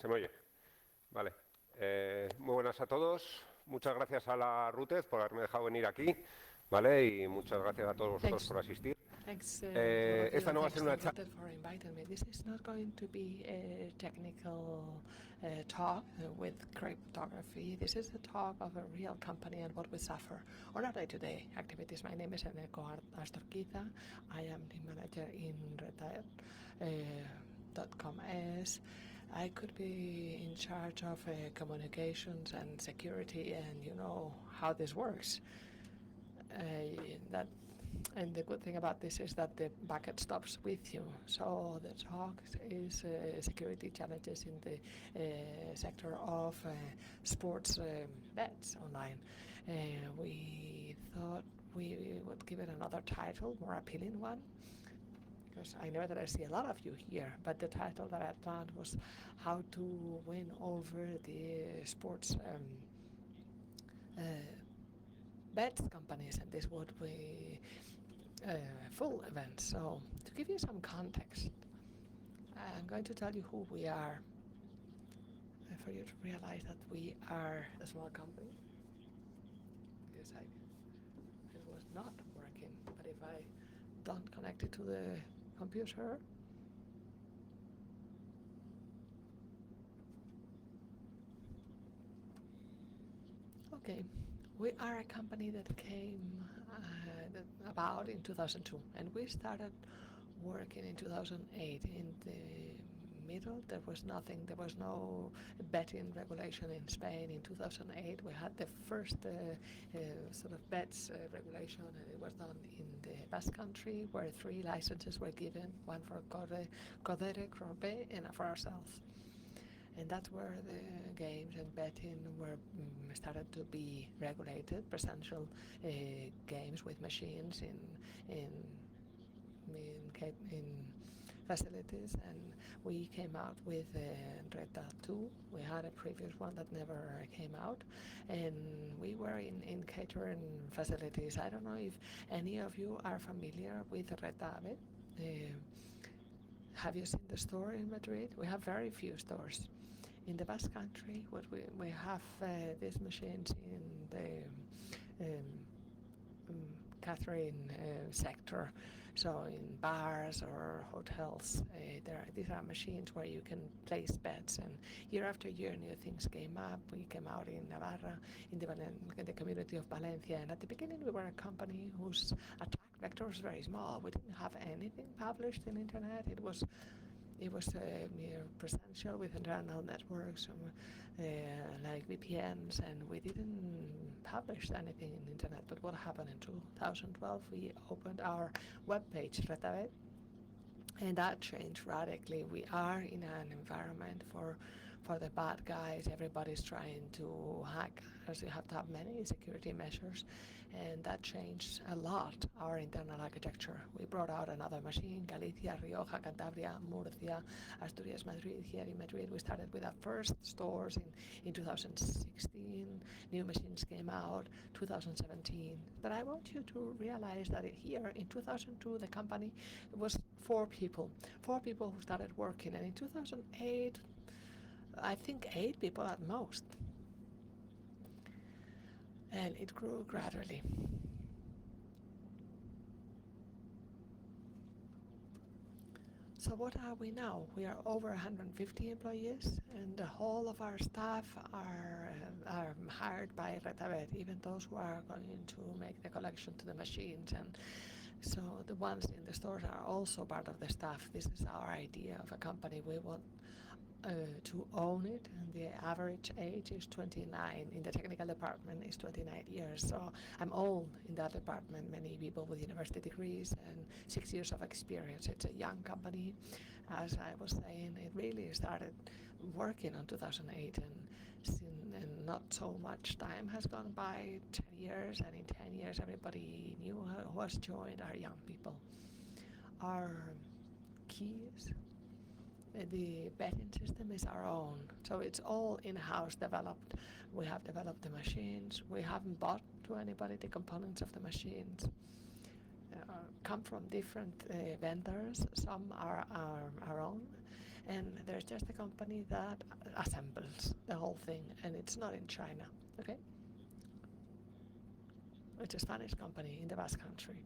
Se me oye. Vale. Muy buenas a todos. Muchas gracias a la Rutez por haberme dejado venir aquí, ¿vale? Y muchas gracias a todos vosotros por asistir. Thanks to all of you, Esta and no va a thanks ser to una charla. Rotet for inviting me. This is not going to be a technical talk with cryptography. This is a talk of a real company and what we suffer on our day-to-day activities. My name is Eneko Astorquiza. I am the manager in Retos.com as I could be in charge of communications and security, and you know how this works. And the good thing about this is that the bucket stops with you. So the talk is security challenges in the sector of sports bets online. We thought we would give it another title, more appealing one, because I know that I see a lot of you here, but the title that I planned was how to win over the sports bets companies, and this would be full event. So to give you some context, I'm going to tell you who we are for you to realize that we are a small company. Yes, it was not working, but if I don't connect it to the computer, okay. We are a company that came about in 2002, and we started working in 2008. In the middle, there was nothing. There was no betting regulation in Spain. In 2008, we had the first sort of bets regulation, and it was done in the Basque Country, where 3 licenses were given: one for Codere, Corbe, and for ourselves. And that's where the games and betting were started to be regulated. Presential games with machines in facilities, and we came out with Reta 2. We had a previous one that never came out, and we were in catering facilities. I don't know if any of you are familiar with Reta Bet. Have you seen the store in Madrid? We have very few stores. In the Basque Country, what we have these machines in the catering sector, so in bars or hotels. These are machines where you can place bets, and year after year new things came up. We came out in Navarra, in the community of Valencia, and at the beginning we were a company whose attack vector was very small. We didn't have anything published in internet. It was mere presential with internal networks, like VPNs, and we didn't publish anything in internet. But what happened in 2012? We opened our webpage, Retabet, and that changed radically. We are in an environment for the bad guys. Everybody's trying to hack us. You have to have many security measures, and that changed a lot our internal architecture. We brought out another machine: Galicia, Rioja, Cantabria, Murcia, Asturias, Madrid. Here in Madrid, we started with our first stores in 2016. New machines came out 2017. But I want you to realize that here in 2002, the company was 4 people who started working, and in 2008, I think 8 people at most. And it grew gradually. So what are we now? We are over 150 employees, and the whole of our staff are hired by Retabet, even those who are going to make the collection to the machines. And so the ones in the stores are also part of the staff. This is our idea of a company. We want to own it, and the average age is 29. In the technical department is 29 years, so I'm old in that department. Many people with university degrees and 6 years of experience. It's a young company. As I was saying, it really started working in 2008, and not so much time has gone by, 10 years, and in 10 years everybody new who has joined are young people. Our keys, the betting system is our own, so it's all in-house developed. We have developed the machines. We haven't bought to anybody the components of the machines. Come from different vendors. Some are our own, and there's just a company that assembles the whole thing, and it's not in China, okay? It's a Spanish company in the Basque Country.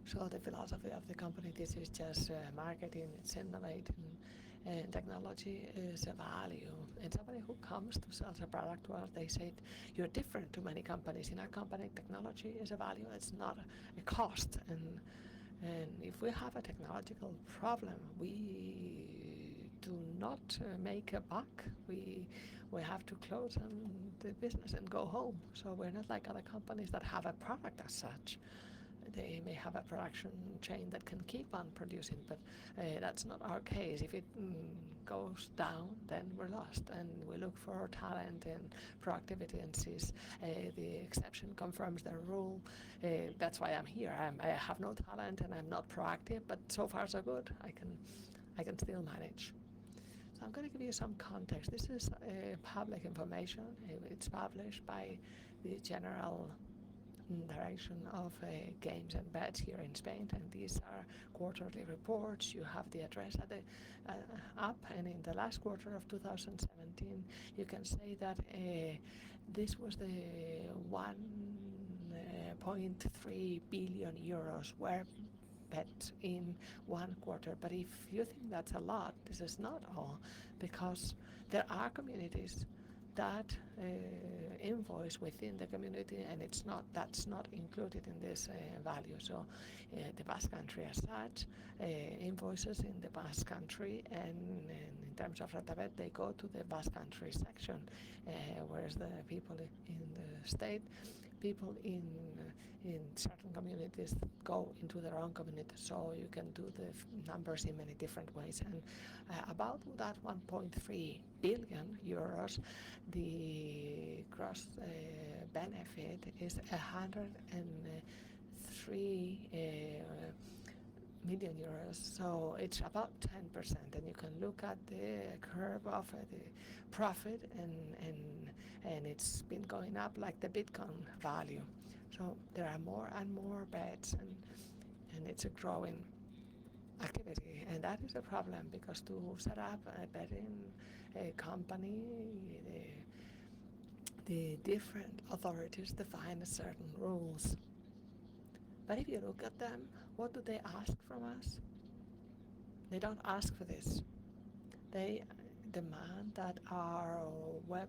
So the philosophy of the company, this is just marketing, it's innovating, and technology is a value. And somebody who comes to sell a product to us, they say, you're different to many companies. In our company, technology is a value, it's not a cost. And if we have a technological problem, we do not make a buck. We have to close the business and go home. So we're not like other companies that have a product as such. They may have a production chain that can keep on producing, but that's not our case. If it goes down, then we're lost, and we look for talent and proactivity and sees the exception confirms the rule. That's why I'm here. I have no talent and I'm not proactive, but so far so good. I can still manage. So I'm going to give you some context. This is public information. It's published by the General Direction of Games and Bets here in Spain, and these are quarterly reports. You have the address at the up, and in the last quarter of 2017 you can say that this was the 1.3 billion euros were bet in one quarter. But if you think that's a lot, this is not all, because there are communities that invoice within the community, and that's not included in this value. So the Basque Country as such invoices in the Basque Country, and in terms of Retabet, they go to the Basque Country section, whereas the people in the state, people in certain communities go into their own community. So you can do the numbers in many different ways. And about that 1.3 billion euros, the gross benefit is 103 million euros, so it's about 10%, and you can look at the curve of the profit, and it's been going up like the Bitcoin value. So there are more and more bets, and it's a growing activity, and that is a problem, because to set up a betting company, the different authorities define certain rules. But if you look at them, what do they ask from us? They don't ask for this. They demand that our web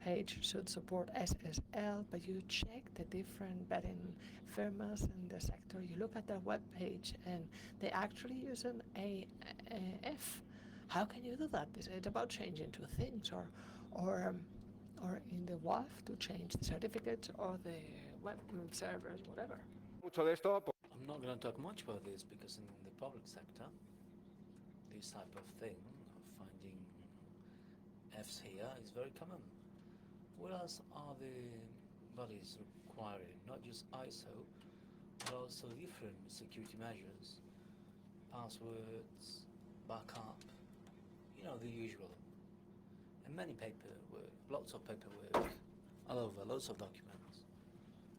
page should support SSL, but you check the different betting firms in the sector, you look at their web page, and they actually use an AF. How can you do that? Is it about changing two things, or in the WAF to change the certificates or the web servers, whatever? Mucho de esto. I'm not going to talk much about this, because in the public sector, this type of thing, of finding Fs here, is very common. What else are the bodies requiring? Not just ISO, but also different security measures, passwords, backup, the usual. And many paperwork, lots of paperwork, all over, lots of documents.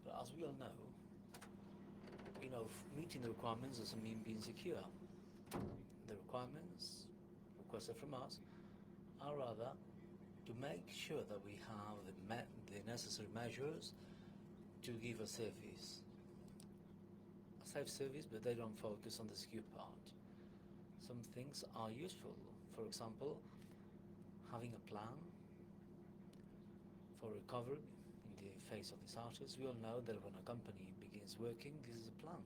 But as we all know, meeting the requirements doesn't mean being secure. The requirements requested from us are rather to make sure that we have the necessary measures to give a service. A safe service, but they don't focus on the secure part. Some things are useful. For example, having a plan for recovery in the face of disasters. We all know that when a company begins working, this is a plan.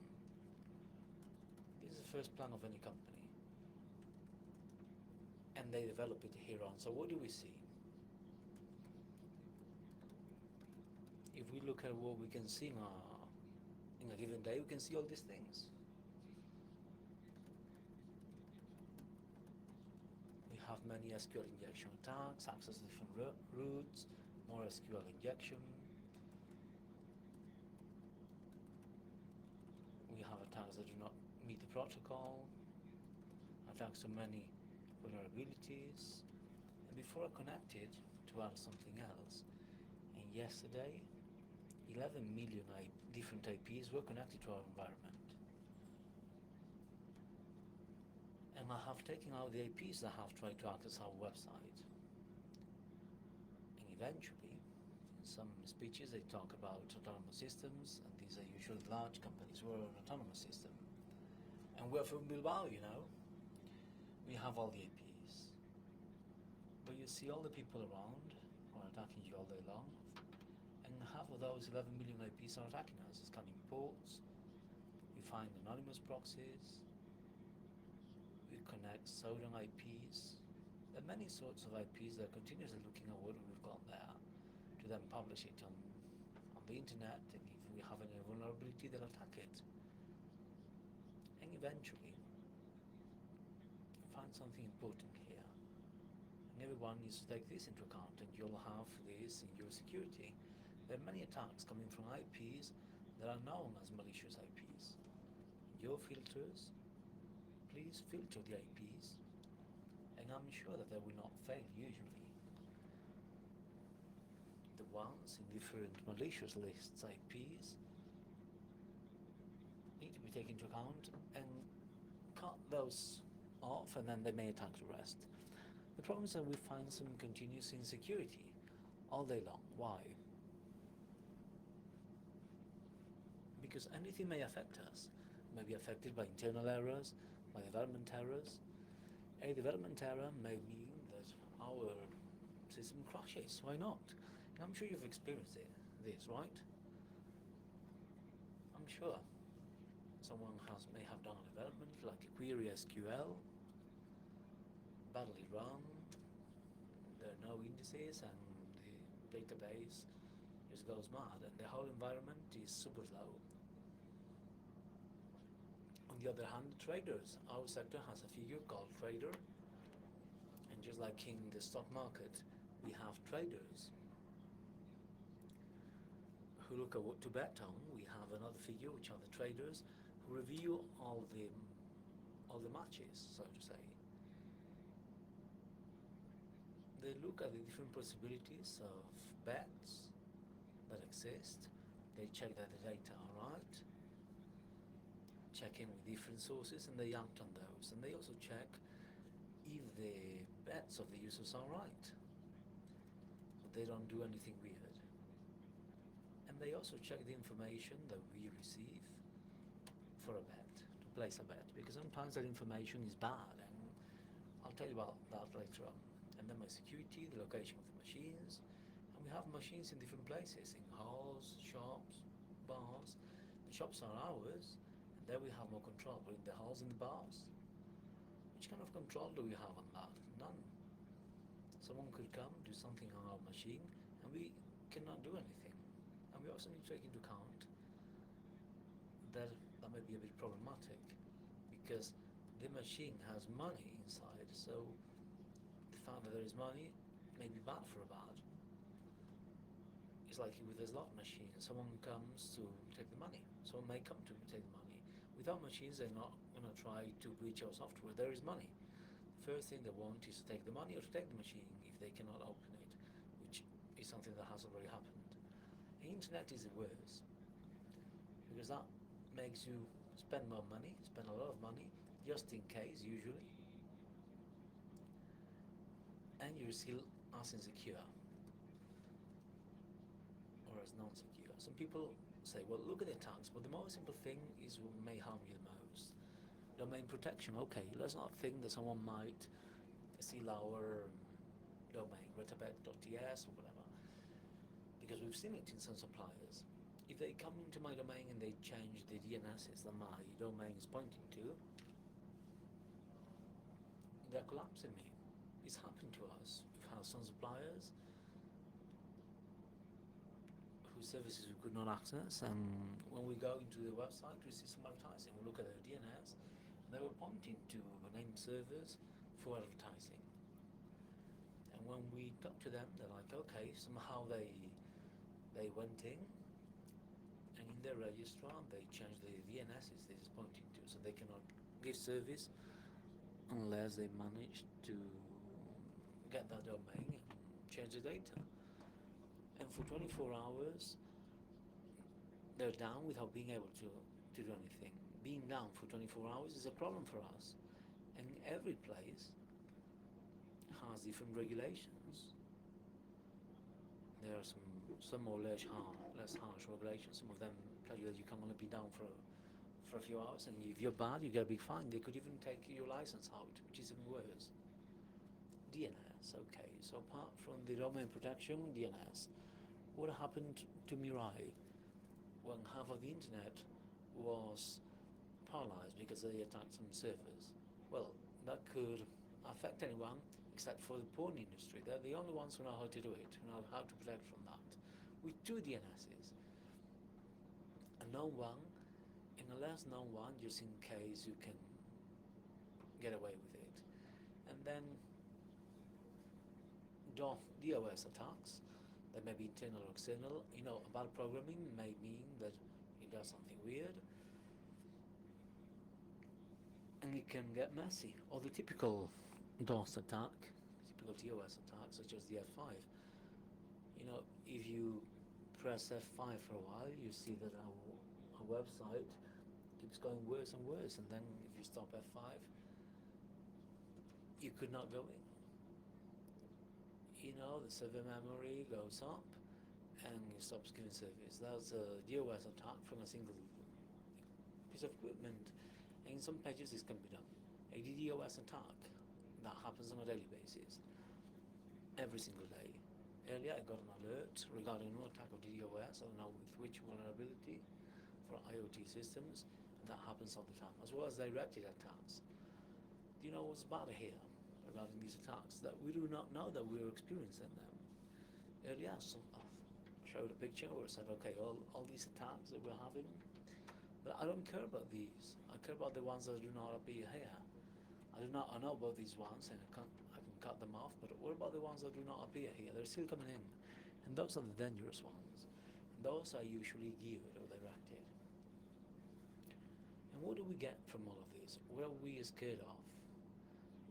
This is the first plan of any company. And they develop it here on. So what do we see? If we look at what we can see in a given day, we can see all these things. We have many SQL injection attacks, access to different routes, more SQL injection. We have attacks that do not meet the protocol, attacks to many vulnerabilities. And before I connected, to add something else, and yesterday 11 million different IPs were connected to our environment. And and I have taken out the IPs that have tried to access our website. And eventually, in some speeches they talk about autonomous systems, and these are usually large companies who are an autonomous system. And we're from Bilbao, you know. We have all the IPs. But you see all the people around who are attacking you all day long, and half of those 11 million IPs are attacking us, scanning ports. We find anonymous proxies. We connect stolen IPs. There are many sorts of IPs that are continuously looking at what we've got there to then publish it on the internet, and if we have any vulnerability, they'll attack it. And eventually, find something important here. And everyone needs to take this into account, and you'll have this in your security. There are many attacks coming from IPs that are known as malicious IPs. Your filters, please filter the IPs, and I'm sure that they will not fail usually. The ones in different malicious lists IPs need to be taken into account and cut those off, and then they may attack the rest. The problem is that we find some continuous insecurity all day long. Why? Because anything may affect us. May be affected by internal errors, by development errors. A development error may mean that our system crashes. Why not? And I'm sure you've experienced this, right? I'm sure someone may have done a development like a query SQL, badly run, there are no indices, and the database just goes mad, and the whole environment is super slow. On the other hand, traders. Our sector has a figure called trader, and just like in the stock market, we have traders who look at what to bet on. We have another figure, which are the traders who review all the matches, so to say. They look at the different possibilities of bets that exist. They check that the data are right, check in with different sources, and they act on those. And they also check if the bets of the users are right, but they don't do anything weird. And they also check the information that we receive for a bet, to place a bet, because sometimes that information is bad, and I'll tell you about that later on. And then my security, the location of the machines, and we have machines in different places, in halls, shops, bars. The shops are ours, and there we have more control, but in the halls and the bars, which kind of control do we have on that? None. Someone could come, do something on our machine, and we cannot do anything. And we also need to take into account that may be a bit problematic, because the machine has money inside, so the fact that there is money may be bad for a bad. It's like with a slot machine, someone comes to take the money. Someone may come to take the money. Without machines, they're not going to try to breach our software. There is money. The first thing they want is to take the money or to take the machine if they cannot open it, which is something that has already happened. The internet is the worst, because that makes you spend more money, spend a lot of money, just in case, usually, and you're still as insecure or as non-secure. Some people say, well, look at the attacks, but the most simple thing is what may harm you the most. Domain protection. Okay, let's not think that someone might steal our domain, retabet.ts or whatever, because we've seen it in some suppliers. If they come into my domain and they change the DNSs that my domain is pointing to, they're collapsing me. It's happened to us. We've had some suppliers whose services we could not access, and when we go into the website, we see some advertising. We look at their DNS, and they were pointing to named servers for advertising. And when we talk to them, they're like, okay, somehow they went in, and in their registrar they changed the DNSs this is pointing to, so they cannot give service unless they manage to get that domain and change the data. And for 24 hours they're down without being able to do anything. Being down for 24 hours is a problem for us, and every place has different regulations. There are some more less harsh regulations. Some of them tell you that you can only be down for a few hours, and if you're bad, you get a big fine. They could even take your license out, which is even worse. DNS, okay. So apart from the domain protection, DNS, what happened to Mirai when half of the internet was paralyzed because they attacked some servers? Well, that could affect anyone except for the porn industry. They're the only ones who know how to do it, who know how to protect from that. With 2 DNSs, a known one and a less known one, just in case you can get away with it. And then DOS attacks, that may be internal or external. Bad programming may mean that it does something weird, and it can get messy. Or the typical DOS attack, typical TOS attack, such as the F5. If you press F5 for a while, you see that our website keeps going worse and worse, and then if you stop F5, you could not go in. The server memory goes up and it stops giving service. That's a DOS attack from a single piece of equipment. And in some pages this can be done. A DDoS attack that happens on a daily basis, every single day. Earlier I got an alert regarding an attack of DDoS, I don't know with which vulnerability, for IoT systems, and that happens all the time, as well as directed attacks. Do you know what's bad here regarding these attacks? That we do not know that we're experiencing them. Earlier I showed a picture where it said, okay, all these attacks that we're having, but I don't care about these. I care about the ones that do not appear here. I know about these ones, and I can cut them off, but what about the ones that do not appear here? They're still coming in, and those are the dangerous ones. And those are usually geared or directed. And what do we get from all of this? What are we scared of?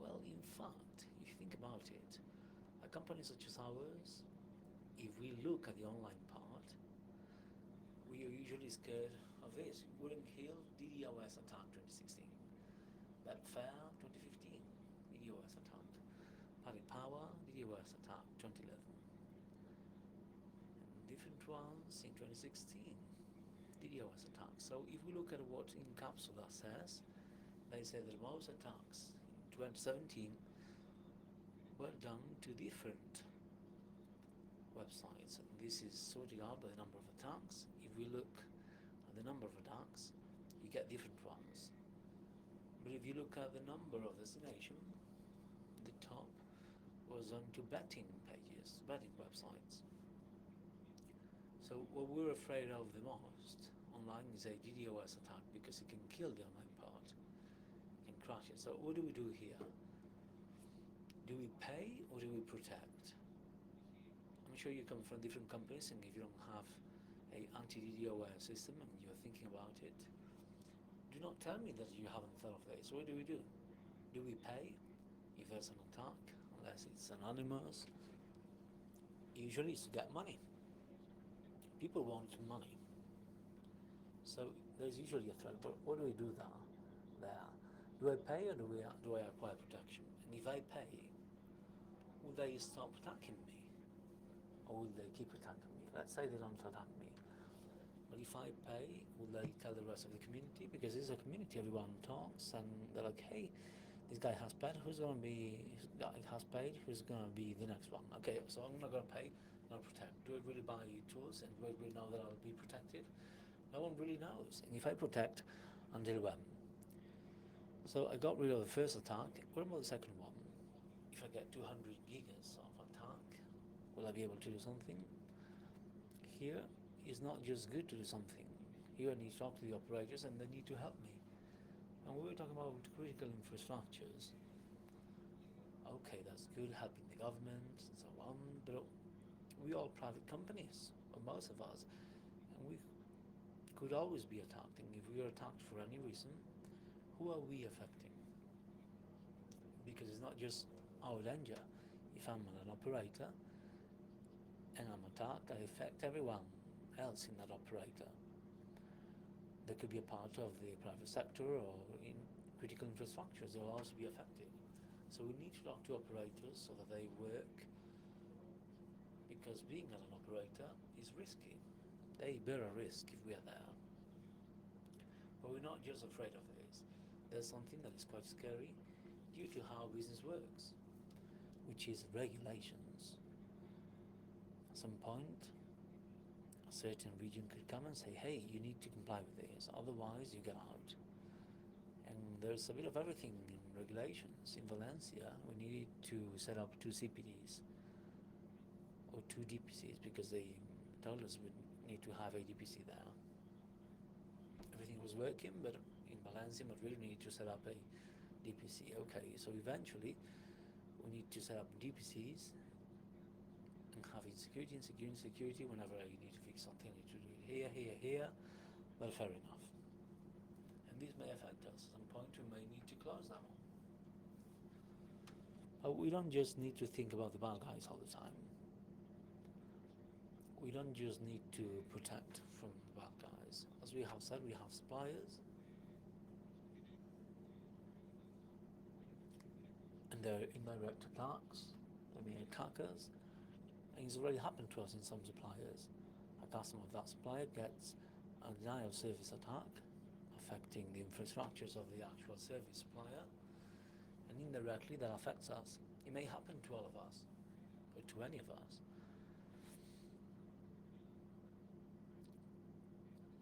Well, in fact, if you think about it, a company such as ours, if we look at the online part, we are usually scared of this. Wooden Hill DDoS attack 2016. Betfair 2015 DDoS attack. Paddy Power DDoS attack 2011. And different ones in 2016 DDoS attacks. So if we look at what Incapsula says, they say that most attacks in 2017 were done to different websites, and this is sorted out by the number of attacks. If we look at the number of attacks, you get different ones. But if you look at the number of destination, the top was on to betting pages, betting websites. So what we're afraid of the most online is a DDoS attack, because it can kill the online part, it can crash it. So what do we do here? Do we pay or do we protect? I'm sure you come from different companies, and if you don't have a anti-DDoS system and you're thinking about it, do not tell me that you haven't thought of this. What do we do? Do we pay if there's an attack, unless it's anonymous? Usually it's to get money. People want money. So there's usually a threat, but what do we do there? Do I pay or do I acquire protection? And if I pay, will they stop attacking me? Or will they keep attacking me? Let's say they don't attack me. But if I pay, will they tell the rest of the community? Because it's a community, everyone talks, and they're like, hey, this guy has paid, who's going to be the next one? Okay, so I'm not going to pay, I'm going to protect. Do I really buy tools, and do I really know that I'll be protected? No one really knows. And if I protect, until when? So I got rid of the first attack. What about the second one? If I get 200 gigas of attack, will I be able to do something? Here, it's not just good to do something. Here I need to talk to the operators, and they need to help me. And we were talking about critical infrastructures. Okay, that's good, helping the government and so on, but we are private companies, or most of us, and we could always be attacked. And if we are attacked for any reason, who are we affecting? Because it's not just our danger. If I'm an operator and I'm attacked, I affect everyone else in that operator. There could be a part of the private sector or in critical infrastructures, they will also be affected. So we need to talk to operators so that they work, because being an operator is risky. They bear a risk if we are there. But we're not just afraid of this. There's something that is quite scary due to how business works, which is regulations. At some point, a certain region could come and say, hey, you need to comply with this, otherwise you get out. And there's a bit of everything in regulations. In Valencia, we needed to set up 2 CPDs or 2 DPCs because they told us we need to have a DPC there. Everything was working, but in Valencia, Madrid, we need to set up a DPC. Okay, so eventually we need to set up DPCs and having security. Whenever you need to fix something, you need to do it here. Well, fair enough. And this may affect us. At some point we may need to close them. But we don't just need to think about the bad guys all the time. We don't just need to protect from the bad guys. As we have said, we have suppliers, and they're indirect attacks, they may attack us, and it's already happened to us in some suppliers. A customer of that supplier gets a denial of service attack, affecting the infrastructures of the actual service supplier, and indirectly that affects us. It may happen to all of us, or to any of us.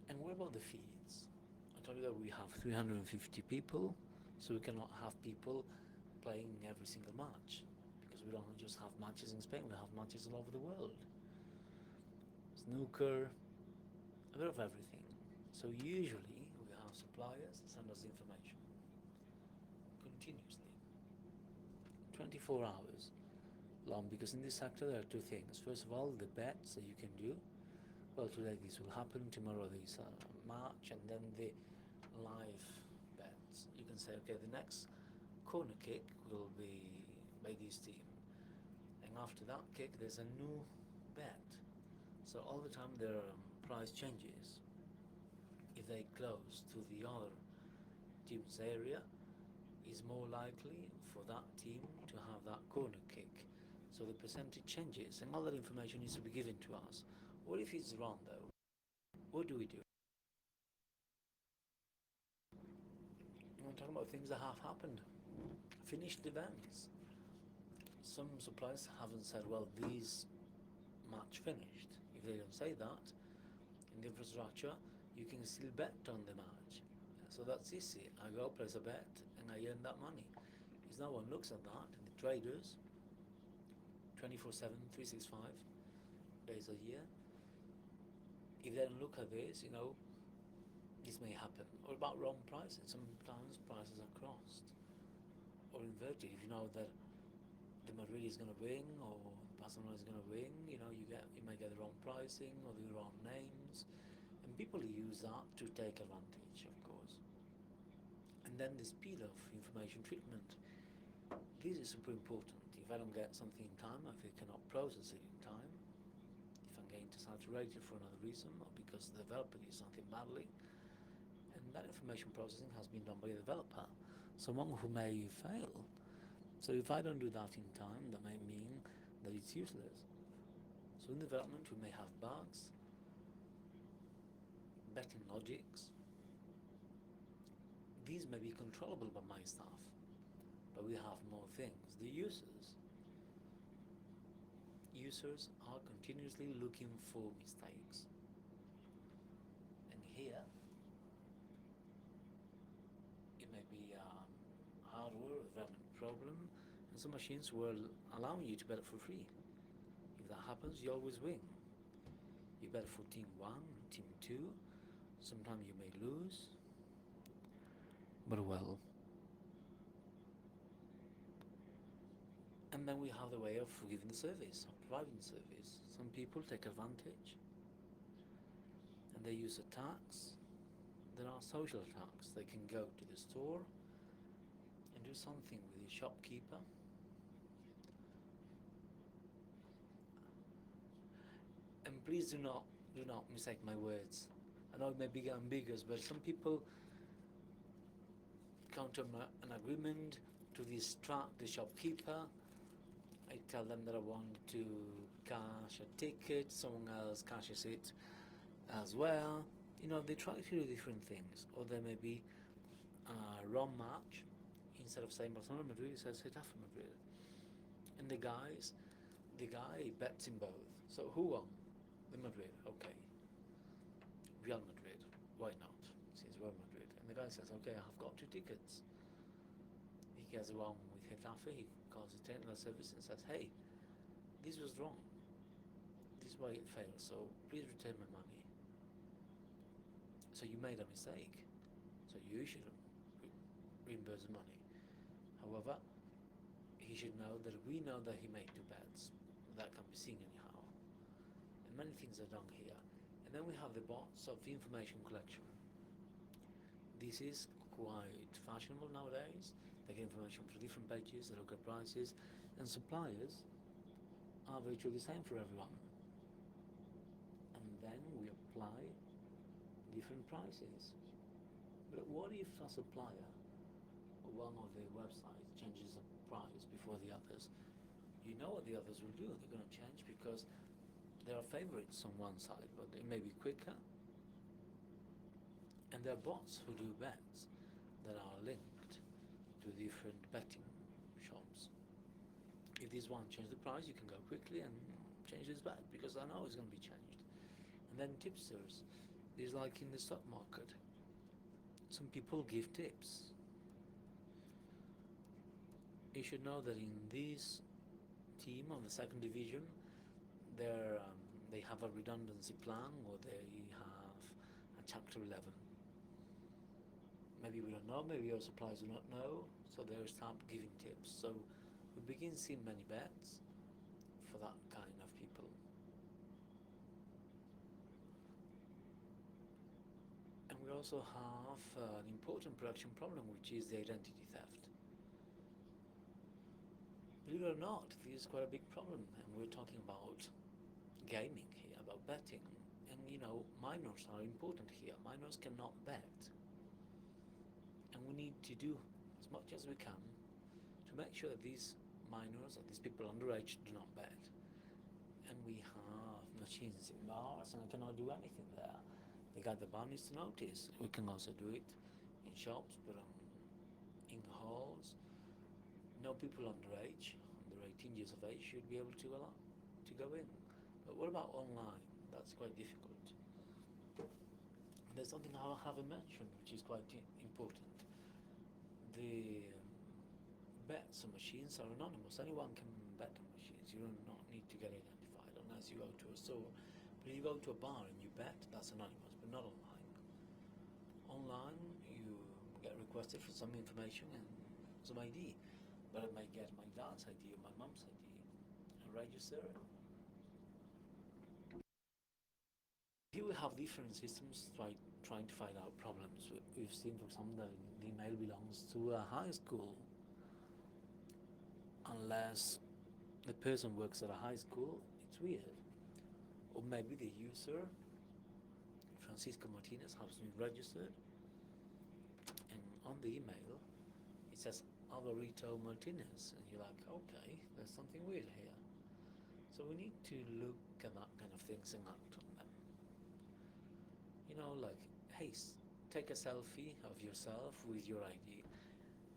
And what about the feeds? I told you that we have 350 people, so we cannot have people playing every single match, because we don't just have matches in Spain, we have matches all over the world. Snooker, a bit of everything. So usually we have suppliers send us information continuously, 24 hours long, because in this sector there are 2 things. First of all, the bets that you can do. Well, today this will happen, tomorrow there is a match, and then the live bets. You can say, okay, the next corner kick will be by this team, and after that kick there's a new bet. So all the time there are price changes. If they close to the other team's area, it's more likely for that team to have that corner kick. So the percentage changes, and all that information needs to be given to us. What if it's wrong though? What do we do? I'm talking about things that have happened. Finished events. Some suppliers haven't said, well, this match finished. If they don't say that, in the infrastructure, you can still bet on the match. So that's easy. I go place a bet and I earn that money. Because no one looks at that, and the traders, 24/7, 365 days a year, if they don't look at this, this may happen. Or about wrong pricing. Sometimes prices are crossed or inverted. If you know that the Madrid is going to win or Barcelona is going to win, you may get the wrong pricing or the wrong names, and people use that to take advantage, of course. And then the speed of information treatment. This is super important. If I don't get something in time, if I cannot process it in time, if I'm getting saturated for another reason, or because the developer did something badly, and that information processing has been done by the developer, someone who may fail. So if I don't do that in time, that may mean that it's useless. So in development we may have bugs, betting logics. These may be controllable by my staff, but we have more things. The users are continuously looking for mistakes. And here, it may be a hardware or development problem, and some machines will allow you to bet for free. If that happens, you always win. You bet for team 1, team 2, sometimes you may lose, but well. And then we have the way of giving the service, of providing the service. Some people take advantage and they use attacks. There are social attacks. They can go to the store and do something with the shopkeeper. And please do not mistake my words. I know it may be ambiguous, but some people come to an agreement to distract the shopkeeper. I tell them that I want to cash a ticket, someone else cashes it as well. They try to do different things. Or there may be a wrong match. Instead of saying Barcelona Madrid, it says Getafe Madrid. And the guy bets in both. So who won? The Madrid. Okay. Real Madrid. Why not? Since Real Madrid. And the guy says, okay, I've got 2 tickets. He gets one with Getafe. He calls the technical service and says, hey, this was wrong. This is why it failed. So please return my money. So you made a mistake. So you should reimburse the money. However, he should know that we know that he made 2 bets. That can be seen anyhow. And many things are done here. And then we have the bots of information collection. This is quite fashionable nowadays. They get information from different pages, they look at prices, and suppliers are virtually the same for everyone. And then we apply different prices. But what if a supplier or one of the websites changes the price before the others? You know what the others will do. They're going to change because there are favorites on one side, but they may be quicker. And there are bots who do bets that are linked to different betting shops. If this one changes the price, you can go quickly and change this bet because I know it's going to be changed. And then tipsters. It's like in the stock market. Some people give tips. You should know that in this team of the 2nd division, they have a redundancy plan, or they have a Chapter 11. Maybe we don't know, maybe our suppliers do not know, so they start giving tips. So we begin seeing many bets for that kind of people. And we also have an important production problem, which is the identity theft. Believe it or not, this is quite a big problem, and we're talking about gaming here, about betting. And minors are important here. Minors cannot bet. And we need to do as much as we can to make sure that these minors, or these people underage, do not bet. And we have machines in bars, and I cannot do anything there. They got the bunnies to notice. We can also do it in shops, but in halls. No people under 18 years of age should be able to go in. But what about online? That's quite difficult. There's something I haven't mentioned, which is quite important. The bets on machines are anonymous. Anyone can bet on machines. You do not need to get identified unless you go to a store. But if you go to a bar and you bet, that's anonymous, but not online. Online, you get requested for some information and some ID. But I might get my dad's ID or my mum's ID and register. Here we have different systems trying to find out problems. We've seen, for example, that the email belongs to a high school. Unless the person works at a high school, it's weird. Or maybe the user, Francisco Martinez, has been registered, and on the email it says Alvarito Martinez, and you're like, okay, there's something weird here. So we need to look at that kind of things and act on them. Like, hey, take a selfie of yourself with your ID.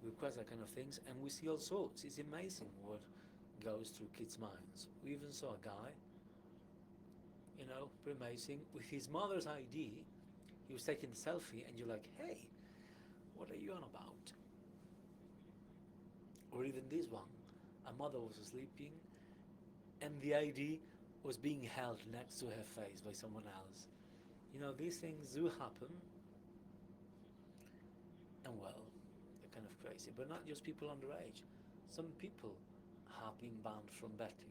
We request that kind of things, and we see all sorts. It's amazing what goes through kids' minds. We even saw a guy, pretty amazing, with his mother's ID. He was taking the selfie, and you're like, hey, what are you on about? Or even this one, a mother was sleeping, and the ID was being held next to her face by someone else. These things do happen, and well, they're kind of crazy. But not just people underage. Some people have been banned from betting.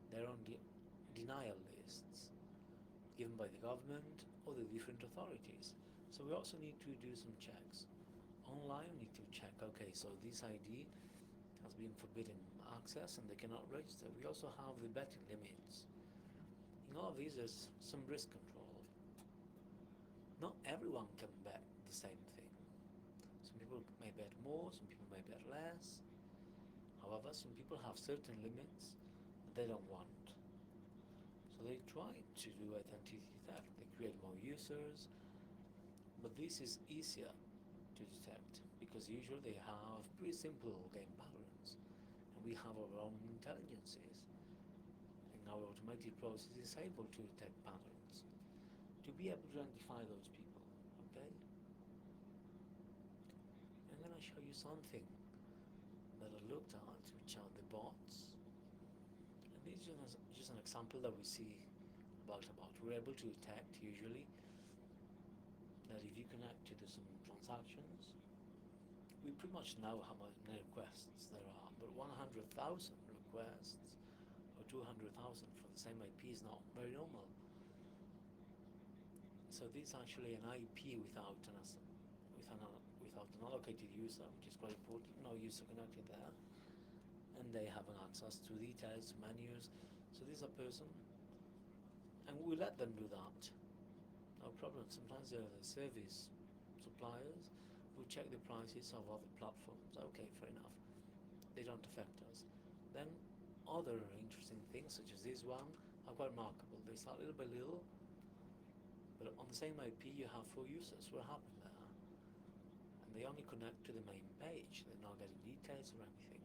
They're on denial lists given by the government or the different authorities. So we also need to do some checks. Online, we need to check, okay, so this ID has been forbidden access and they cannot register. We also have the betting limits. In all of these, there's some risk control. Not everyone can bet the same thing. Some people may bet more, some people may bet less. However, some people have certain limits that they don't want. So they try to do identity theft. They create more users, but this is easier to detect because usually they have pretty simple game patterns, and we have our own intelligences, and our automatic process is able to detect patterns, to be able to identify those people. Okay? I'm going to show you something that I looked at, which are the bots. And this is just an example that we see about. We're able to detect usually that if you connect to do some transactions, we pretty much know how many requests there are, but 100,000 requests or 200,000 for the same IP is not very normal. So this is actually an IP without an allocated user, which is quite important. No user connected there, and they have an access to details, menus. So this is a person, and we let them do that. No problem. Sometimes there are the service suppliers who check the prices of other platforms. Okay, fair enough. They don't affect us. Then other interesting things, such as this one, are quite remarkable. They start little by little, but on the same IP you have 4 users. What happened there? And they only connect to the main page. They're not getting details or anything.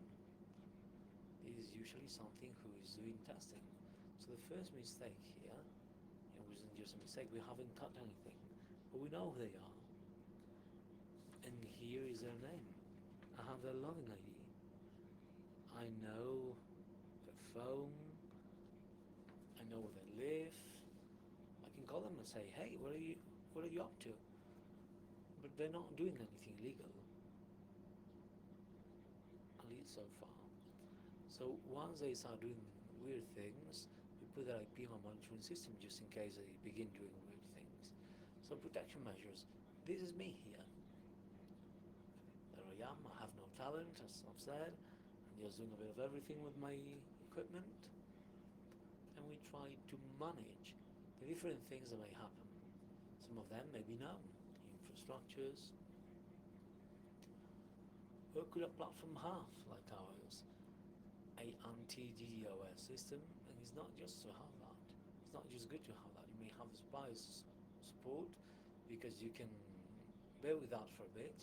This is usually something who is doing testing. So the first mistake here, it wasn't just a mistake, we haven't cut anything, but we know who they are. And here is their name. I have their login ID. I know their phone. I know where they live. I can call them and say, hey, what are you up to? But they're not doing anything illegal, at least so far. So once they start doing weird things, we put their IP on a monitoring system just in case they begin doing weird things. So protection measures. This is me here. There I am. I have no talent, as I've said. I'm just doing a bit of everything with my equipment. And we try to manage the different things that may happen. Some of them may be known. Infrastructures. What could a platform have like ours? A anti-DDoS system, and it's not just to have that. It's not just good to have that. You may have suppliers support because you can bear with that for a bit.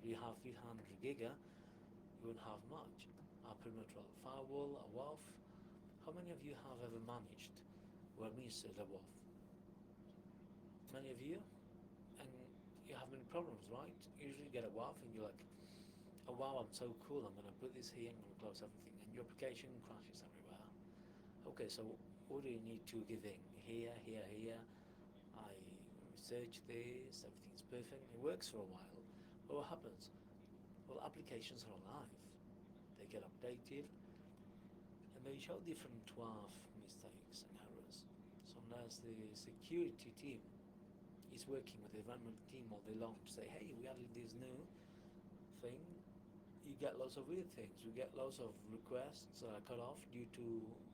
You have 300 giga, you won't have much. A perimeter firewall, a WAF. How many of you have ever managed or administered a WAF? Many of you? And you have many problems, right? You usually get a WAF and you're like, oh wow, I'm so cool, I'm going to put this here, I'm going to close everything, and your application crashes everywhere. Okay, so what do you need to give in? Here, I research this, everything's perfect, it works for a while. But what happens? Well, applications are alive. They get updated, and they show different WAF mistakes and errors. So unless the security team is working with the development team all day long to say, hey, we added this new thing, you get lots of weird things. You get lots of requests that are cut off due to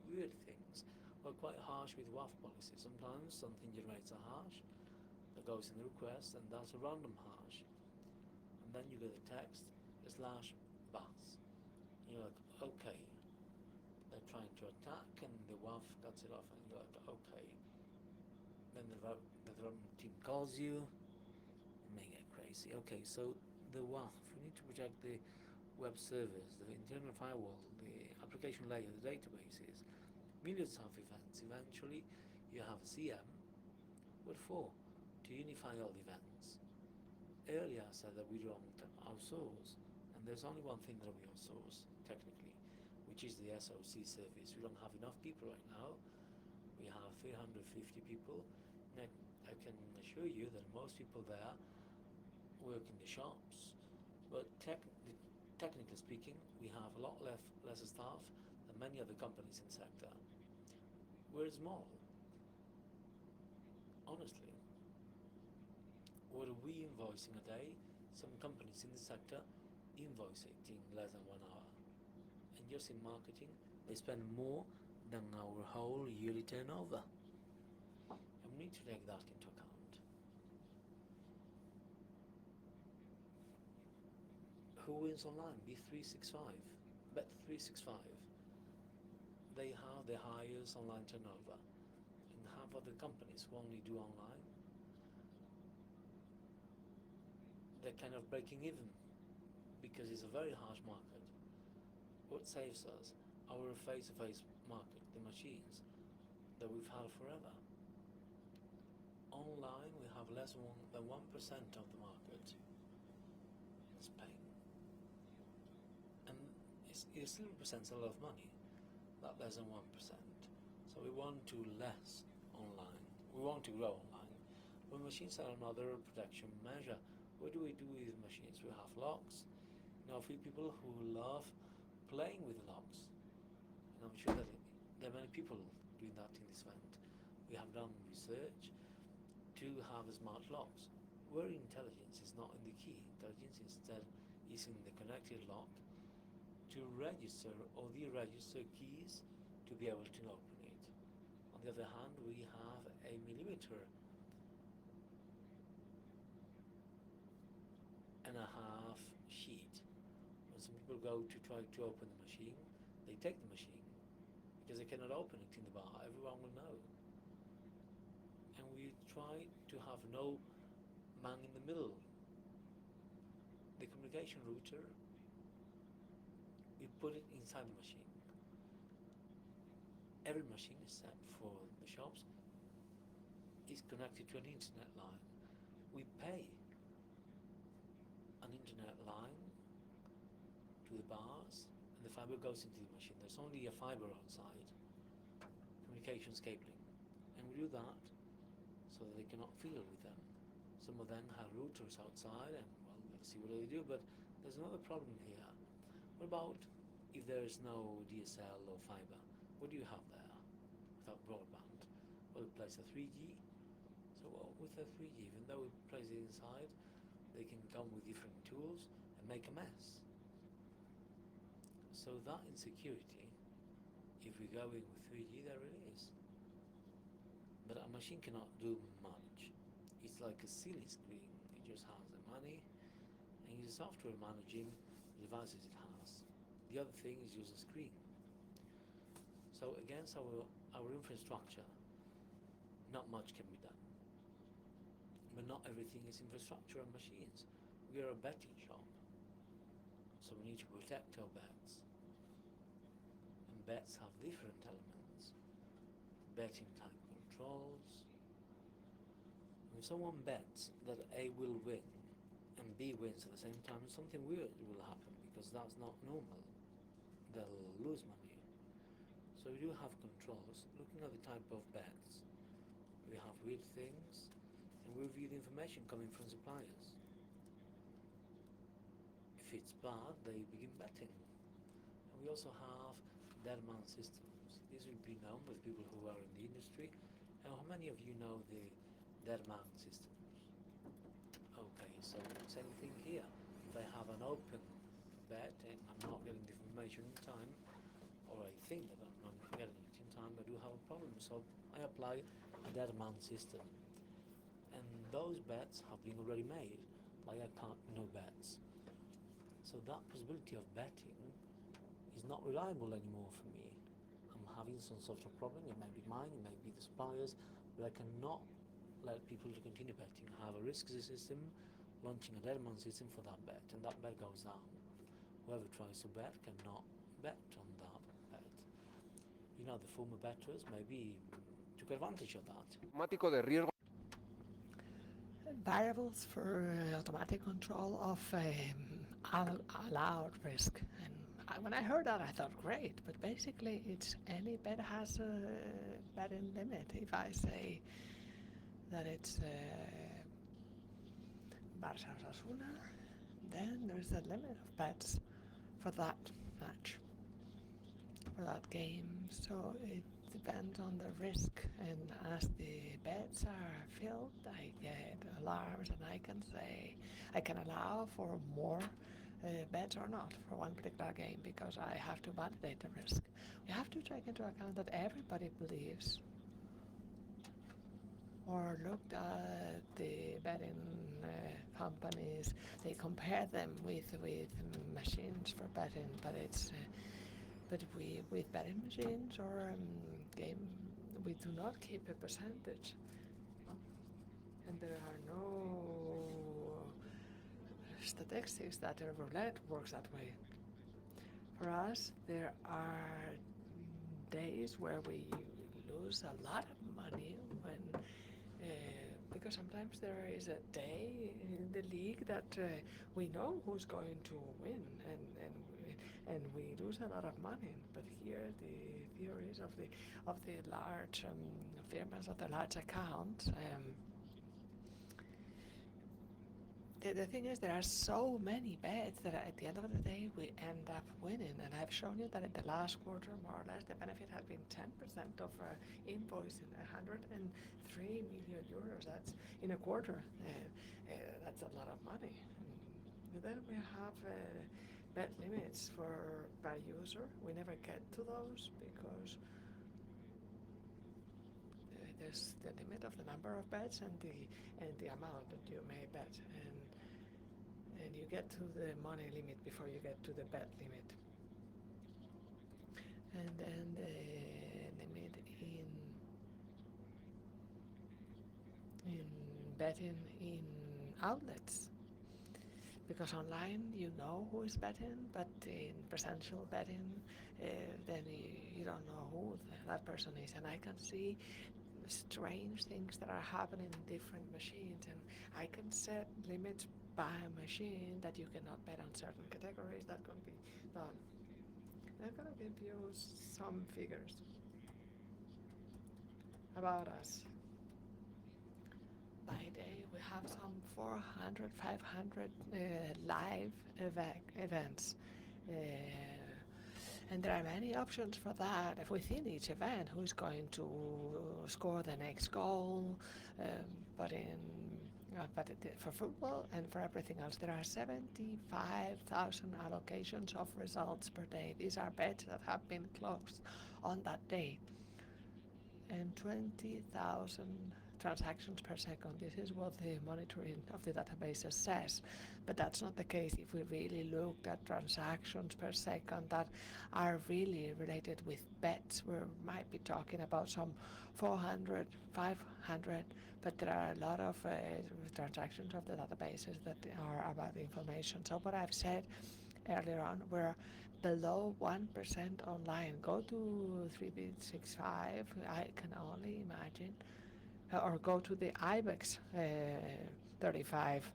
weird things. We're quite harsh with WAF policy. Sometimes something generates a hash that goes in the request, and that's a random hash. And then you get a text /bus. You're like, okay. They're trying to attack, and the WAF cuts it off, and you're like, okay. Then the development team calls you, and they get crazy. Okay, so the WAF, we need to protect the web servers, the internal firewall, the application layer, the databases, millions of events. Eventually, you have a CM. What for? To unify all the events. Earlier I said that we don't outsource, and there's only one thing that we outsource, technically, which is the SOC service. We don't have enough people right now. We have 350 people. And I can assure you that most people there work in the shops, but technically speaking, we have a lot less staff than many other companies in the sector. We're small. Honestly, what are we invoicing a day? Some companies in the sector invoice it in less than 1 hour. And just in marketing, they spend more than our whole yearly turnover. And we need to take that into account. who wins online? B365, Bet365. They have the highest online turnover, and half of the companies who only do online, they're kind of breaking even because it's a very harsh market. What saves us? Our face-to-face market, the machines that we've had forever. Online, we have less than 1% of the market in Spain. And it still represents a lot of money, not less than 1%. So we want to less online. We want to grow online. When machines are another protection measure, what do we do with machines? We have locks. A few people who love playing with locks. And I'm sure that there are many people doing that in this event. We have done research to have smart locks, where intelligence is not in the key. Intelligence instead is in the connected lock to register or deregister keys to be able to open it. On the other hand, we have a millimeter and a half sheet. When some people go to try to open the machine, they take the machine because they cannot open it in the bar. Everyone will know. And we try to have no man in the middle. The communication router, we put it inside the machine. Every machine, except for the shops, is connected to an internet line. We pay an internet line to the bars, and the fiber goes into the machine. There's only a fiber outside, communications cabling, and we do that so that they cannot fiddle with them. Some of them have routers outside, and well, let's see what they do, but there's another problem here. What about if there is no DSL or fiber? What do you have there without broadband? Well, it plays a 3G. So with a 3G, even though we place it inside, they can come with different tools and make a mess. So that insecurity, if we go in with 3G, there it is. But a machine cannot do much. It's like a silly screen. It just has the money and the software managing the devices it has. The other thing is just a screen. So against our infrastructure, not much can be done. But not everything is infrastructure and machines. We are a betting shop. So we need to protect our bets. And bets have different elements. Betting type controls. If someone bets that A will win and B wins at the same time, something weird will happen because that's not normal. They'll lose money. So we do have controls looking at the type of bets. We have weird things, and we review the information coming from suppliers. If it's bad, they begin betting. And we also have dead man systems. These will be known with people who are in the industry. And how many of you know the dead man systems? Okay, so same thing here. If I have an open bet and I'm not getting the information in time, or I think that I'm not getting it in time, I do have a problem. So I apply a dead man system. And those bets have been already made, like I can't no bets. So that possibility of betting is not reliable anymore for me. I'm having some sort of problem. It may be mine, it may be the suppliers, but I cannot let people to continue betting. I have a risk system, launching a dead man system for that bet, and that bet goes down. Whoever tries to bet cannot bet on that bet. You know, the former bettors maybe took advantage of that. Automático de riesgo. Variables for automatic control of allowed risk. And when I heard that, I thought, great, but basically it's any bet has a betting limit. If I say that it's Barça Osasuna, then there's a limit of bets for that match, for that game. So it depends on the risk, and as the bets are filled, I get alarms, and I can say I can allow for more bets or not for one particular game, because I have to validate the risk. We have to take into account that everybody believes or looked at the betting companies. They compare them with machines for betting, but it's but we with betting machines or game, we do not keep a percentage, and there are no statistics that a roulette works that way. For us, there are days where we lose a lot of money when because sometimes there is a day in the league that we know who's going to win, and we lose a lot of money. But here the theories of the large firms of the large accounts. The thing is, there are so many bets that at the end of the day we end up winning. And I've shown you that in the last quarter, more or less, the benefit has been 10% of invoicing, 103 million euros. That's in a quarter. That's a lot of money. And then we have bet limits per user. We never get to those because there's the limit of the number of bets and the amount that you may bet, and you get to the money limit before you get to the bet limit, and then the limit in betting in outlets, because online you know who is betting, but in presential betting then you don't know who that person is. And I can see strange things that are happening in different machines, and I can set limits by machine that you cannot bet on certain categories. That can be done. I'm going to give you some figures about us. By day we have some 400, 500 live events. And there are many options for that. If within each event, who's going to score the next goal, but for football and for everything else, there are 75,000 allocations of results per day. These are bets that have been closed on that day, and 20,000 transactions per second. This is what the monitoring of the databases says, but that's not the case. If we really looked at transactions per second that are really related with bets, we might be talking about some 400, 500, but there are a lot of transactions of the databases that are about the information. So what I've said earlier on, we're below 1% online. Go to 365, I can only imagine, or go to the IBEX 35.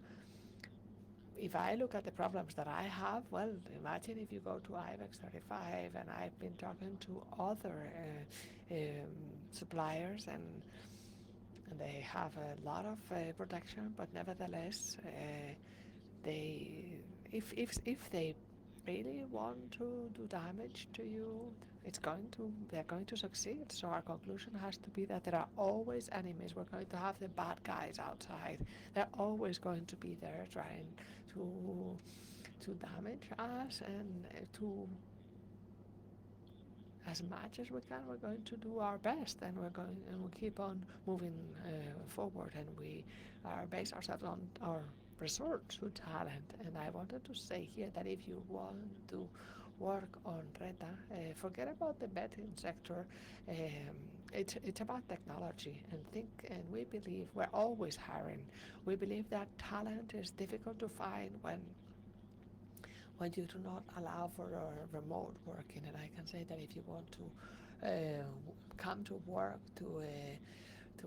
If I look at the problems that I have, well, imagine if you go to IBEX 35, and I've been talking to other suppliers, and they have a lot of protection, but nevertheless, if they really want to do damage to you, they're going to succeed. So our conclusion has to be that there are always enemies. We're going to have the bad guys outside. They're always going to be there trying to damage us, and to, as much as we can, we're going to do our best, and we'll keep on moving forward, and we base ourselves on our resort to talent. And I wanted to say here that if you want to work on Reta, forget about the betting sector. It's about technology, and we believe we're always hiring. We believe that talent is difficult to find when you do not allow for remote working. And I can say that if you want to come to work to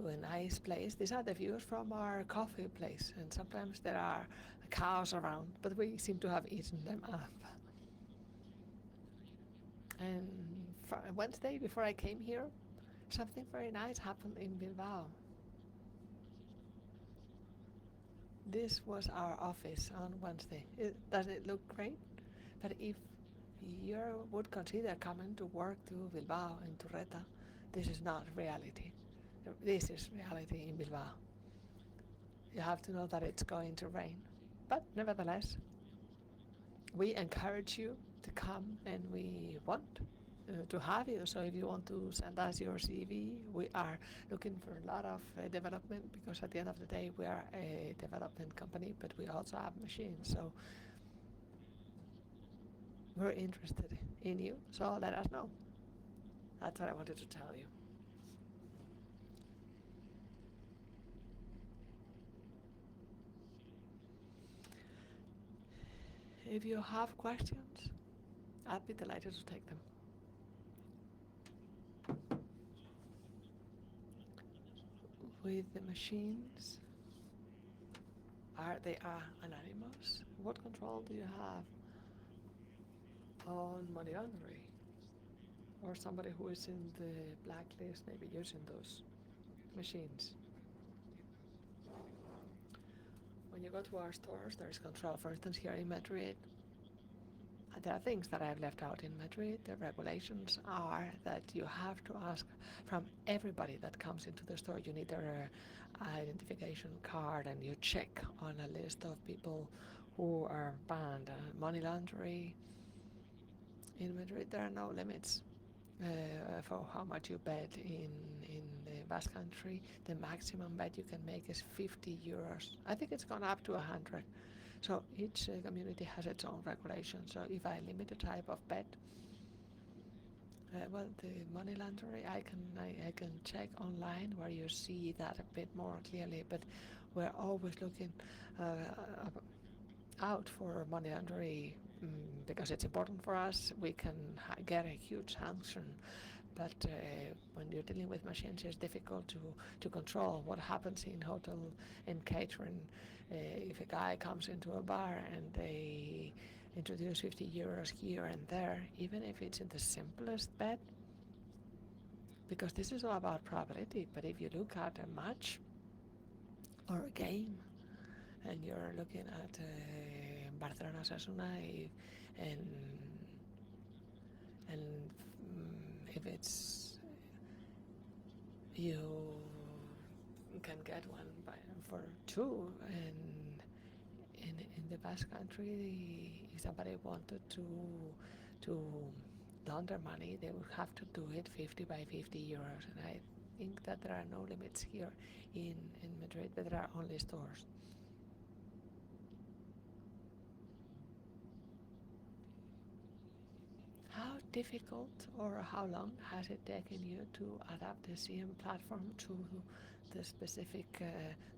a nice place, these are the views from our coffee place, and sometimes there are cows around, but we seem to have eaten them up. And Wednesday, before I came here, something very nice happened in Bilbao. This was our office on Wednesday. Doesn't it look great? But if you would consider coming to work to Bilbao and to Reta, this is not reality. This is reality in Bilbao. You have to know that it's going to rain. But nevertheless, we encourage you to come, and we want to have you. So if you want to send us your CV, we are looking for a lot of development, because at the end of the day we are a development company, but we also have machines. So we're interested in you. So let us know. That's what I wanted to tell you. If you have questions, I'd be delighted to take them. With the machines, are they anonymous? What control do you have on money laundering? Or somebody who is in the blacklist maybe using those machines? When you go to our stores, there is control. For instance, here in Madrid, there are things that I've left out in Madrid. The regulations are that you have to ask from everybody that comes into the store. You need their identification card, and you check on a list of people who are banned. Money laundering. In Madrid, there are no limits for how much you bet in the Basque Country. The maximum bet you can make is 50 euros. I think it's gone up to 100. So each community has its own regulations. So if I limit the type of bet, well, the money laundering, I can check online where you see that a bit more clearly. But we're always looking out for money laundering because it's important for us. We can get a huge sanction. But when you're dealing with machines, it's difficult to control what happens in hotel and catering. If a guy comes into a bar and they introduce 50 euros here and there, even if it's in the simplest bet, because this is all about probability. But if you look at a match or a game, and you're looking at Barcelona Osasuna, and if it's you can get one for two, and in the Basque Country, if somebody wanted to launder money, they would have to do it 50 by 50 euros, and I think that there are no limits here in Madrid, but there are only stores. How difficult or how long has it taken you to adapt the CM platform to the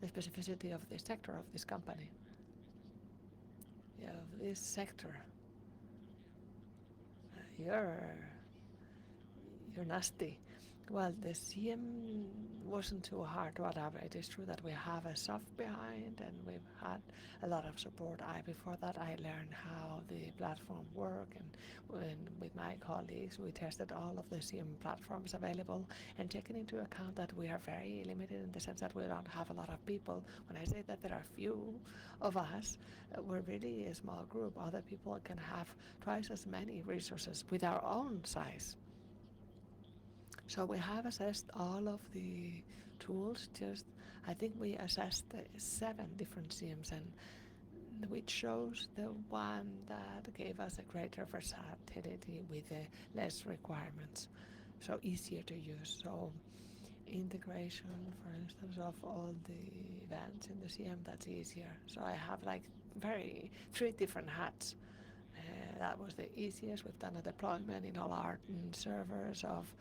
the specificity of the sector of this company? Yeah, of this sector. You're nasty. Well, the CM wasn't too hard to adapt. It is true that we have a soft behind, and we've had a lot of support. Before that, I learned how the platform worked, and with my colleagues, we tested all of the CM platforms available, and taking into account that we are very limited in the sense that we don't have a lot of people. When I say that there are few of us, we're really a small group. Other people can have twice as many resources with our own size. So we have assessed all of the tools. I think we assessed 7 different CMs, and which shows the one that gave us a greater versatility with less requirements, so easier to use. So integration, for instance, of all the events in the CM, that's easier. So I have like 3 different hats. That was the easiest. We've done a deployment in all our servers of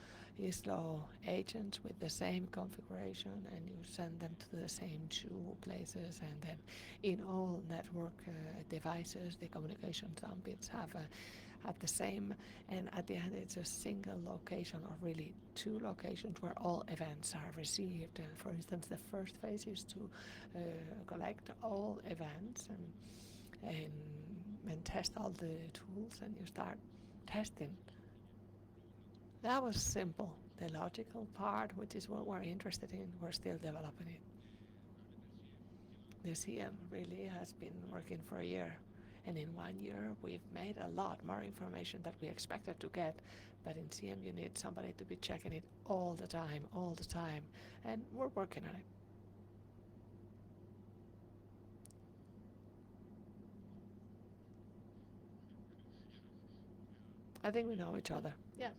ISLO agents with the same configuration, and you send them to the same 2 places, and then in all network devices the communication bits have the same, and at the end it's a single location, or really 2 locations where all events are received. And for instance, the first phase is to collect all events and test all the tools, and you start testing. That was simple. The logical part, which is what we're interested in, we're still developing it. The CM really has been working for a year, and in 1 year we've made a lot more information that we expected to get. But in CM you need somebody to be checking it all the time, and we're working on it. I think we know each other. Yeah.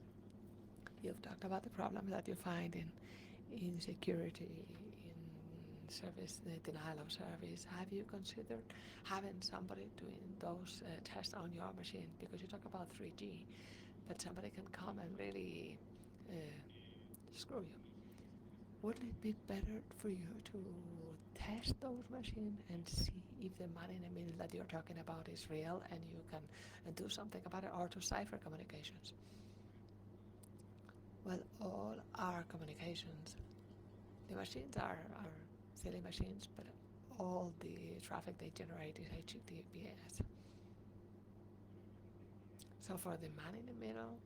You've talked about the problems that you find in security, in service, denial of service. Have you considered having somebody doing those tests on your machine? Because you talk about 3G, but somebody can come and really screw you. Wouldn't it be better for you to test those machines and see if the man in the middle that you're talking about is real and you can do something about it, or to cipher communications? Well, all our communications, the machines are silly machines, but all the traffic they generate is HTTPS. So for the man in the middle,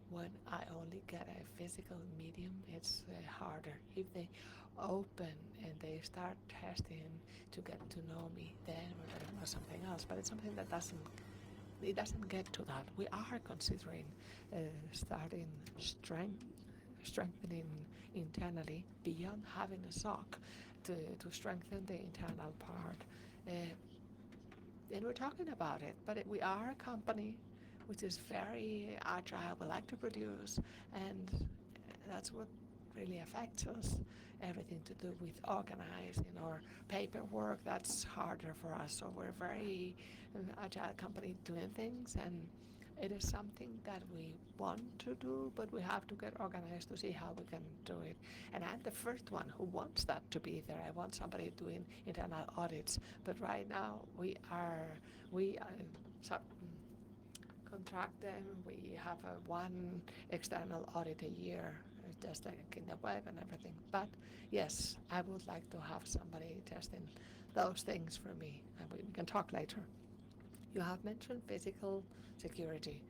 when I only get a physical medium, it's harder. If they open and they start testing to get to know me, then we're going to know something else. But it's something that doesn't get to that. We are considering starting strengthening internally beyond having a SOC to strengthen the internal part. And we're talking about it, but we are a company which is very agile. We like to produce, and that's what really affects us. Everything to do with organizing or paperwork, that's harder for us. So we're a very agile company doing things, and it is something that we want to do, but we have to get organized to see how we can do it. And I'm the first one who wants that to be there. I want somebody doing internal audits, but right now we contract them. We have one external audit a year, just like in the web and everything. But yes, I would like to have somebody testing those things for me, and we can talk later. You have mentioned physical security.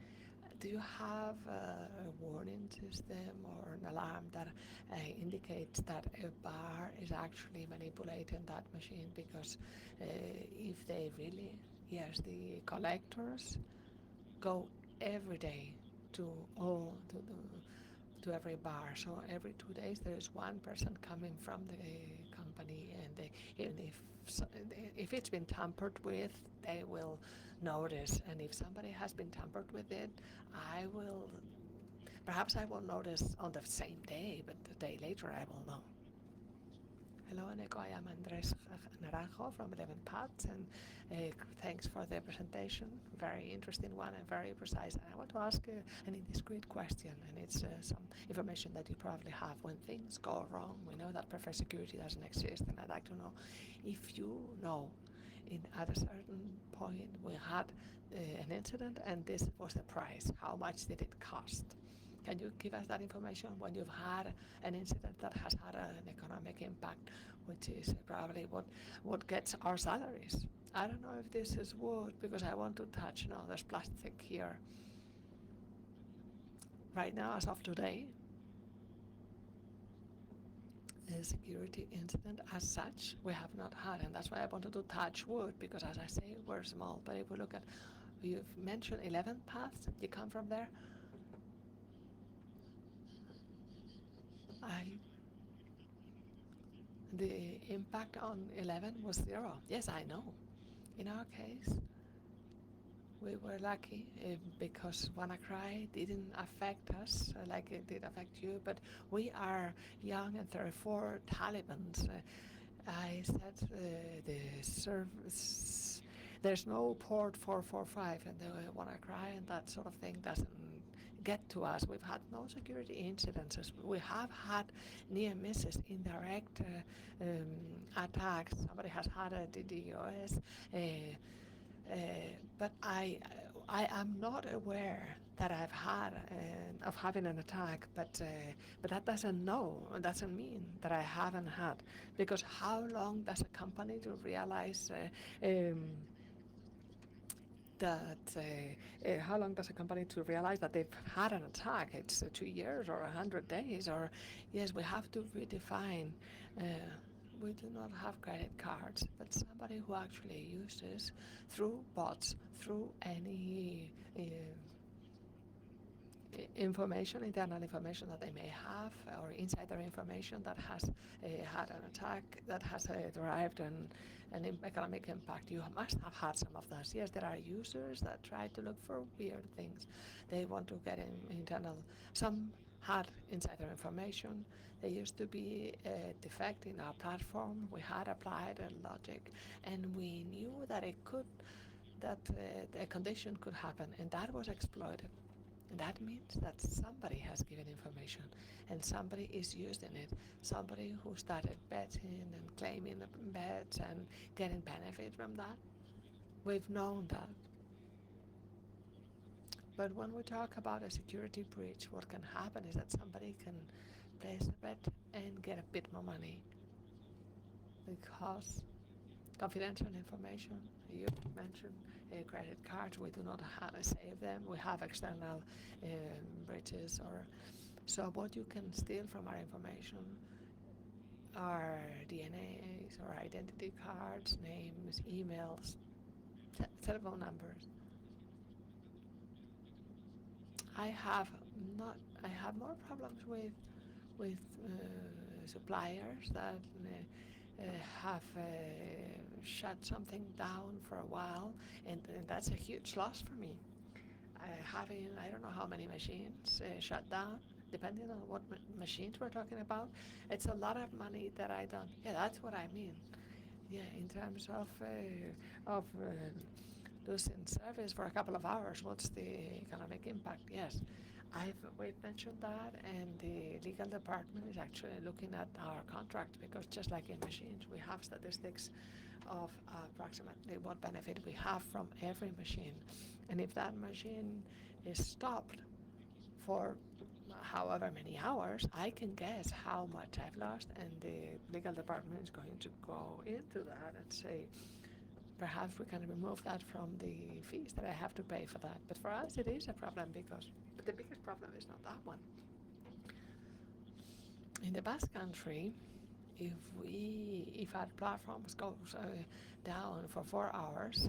Do you have a warning system or an alarm that indicates that a bar is actually manipulating that machine? Because if they really, yes, the collectors go every day to every bar. So every 2 days there is one person coming from the company, and even if it's been tampered with, they will notice. And if somebody has been tampered with it, perhaps I won't notice on the same day, but the day later I will know. Hello, Eneko. I am Andres Naranjo from 11 Paths, and thanks for the presentation. Very interesting one and very precise. And I want to ask an indiscreet question, and it's some information that you probably have. When things go wrong, we know that perfect security doesn't exist, and I'd like to know if you know at a certain point we had an incident and this was the price. How much did it cost? Can you give us that information when you've had an incident that has had an economic impact, which is probably what gets our salaries? I don't know if this is wood, because I want to touch, no, there's plastic here. Right now, as of today, a security incident as such we have not had, and that's why I wanted to touch wood, because as I say, we're small. But if we look at, you've mentioned 11 paths, you come from there. The impact on 11 was 0. Yes, I know. In our case, we were lucky because WannaCry didn't affect us like it did affect you, but we are young and 34 Talibans. I said the service, there's no port 445 and the WannaCry and that sort of thing doesn't get to us. We've had no security incidences. We have had near misses, indirect attacks. Somebody has had a DDoS, but I am not aware that I've had of having an attack. But that doesn't mean that I haven't had, because how long does a company to realize? How long does a company to realize that they've had an attack? It's 2 years or 100 days, or yes, we have to redefine. We do not have credit cards, but somebody who actually uses through bots, through any information, internal information that they may have, or insider information that has had an attack, that has derived an economic impact. You must have had some of those. Yes, there are users that try to look for weird things. They want to get in internal. Some had insider information. There used to be a defect in our platform. We had applied a logic, and we knew that a condition could happen, and that was exploited. And that means that somebody has given information, and somebody is using it. Somebody who started betting and claiming bets and getting benefit from that. We've known that. But when we talk about a security breach, what can happen is that somebody can place a bet and get a bit more money because confidential information. You mentioned credit cards. We do not save them. We have external breaches, or so what you can steal from our information are DNAs or identity cards, names, emails, telephone numbers. I have more problems with suppliers that have shut something down for a while, and that's a huge loss for me. Having I don't know how many machines shut down, depending on what machines we're talking about, it's a lot of money that I don't. Yeah, that's what I mean. Yeah, in terms of losing service for a couple of hours, what's the economic impact? Yes, we've mentioned that, and the legal department is actually looking at our contract, because just like in machines, we have statistics of approximately what benefit we have from every machine. And if that machine is stopped for however many hours, I can guess how much I've lost, and the legal department is going to go into that and say, perhaps we can remove that from the fees that I have to pay for that. But for us, it is a problem, but the biggest problem is not that one. In the Basque Country, if our platforms goes down for 4 hours,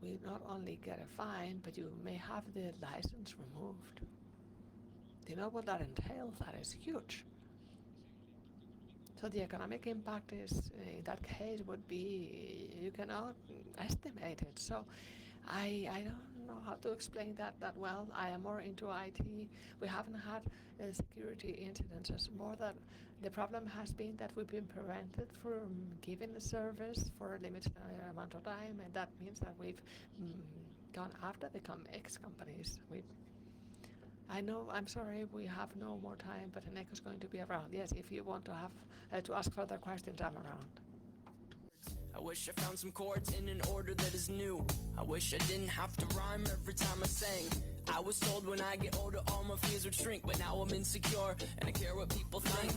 we not only get a fine, but you may have the license removed. Do you know what that entails? That is huge. So the economic impact is, in that case, would be, you cannot estimate it. So I don't know how to explain that well. I am more into IT. We haven't had security incidents. It's more that the problem has been that we've been prevented from giving the service for a limited amount of time, and that means that we've gone after the X companies. I know, I'm sorry, we have no more time, but Eneko is going to be around. Yes, if you want to have to ask further questions, I'm around. I wish I found some chords in an order that is new. I wish I didn't have to rhyme every time I sang. I was told when I get older all my fears would shrink, but now I'm insecure and I care what people think.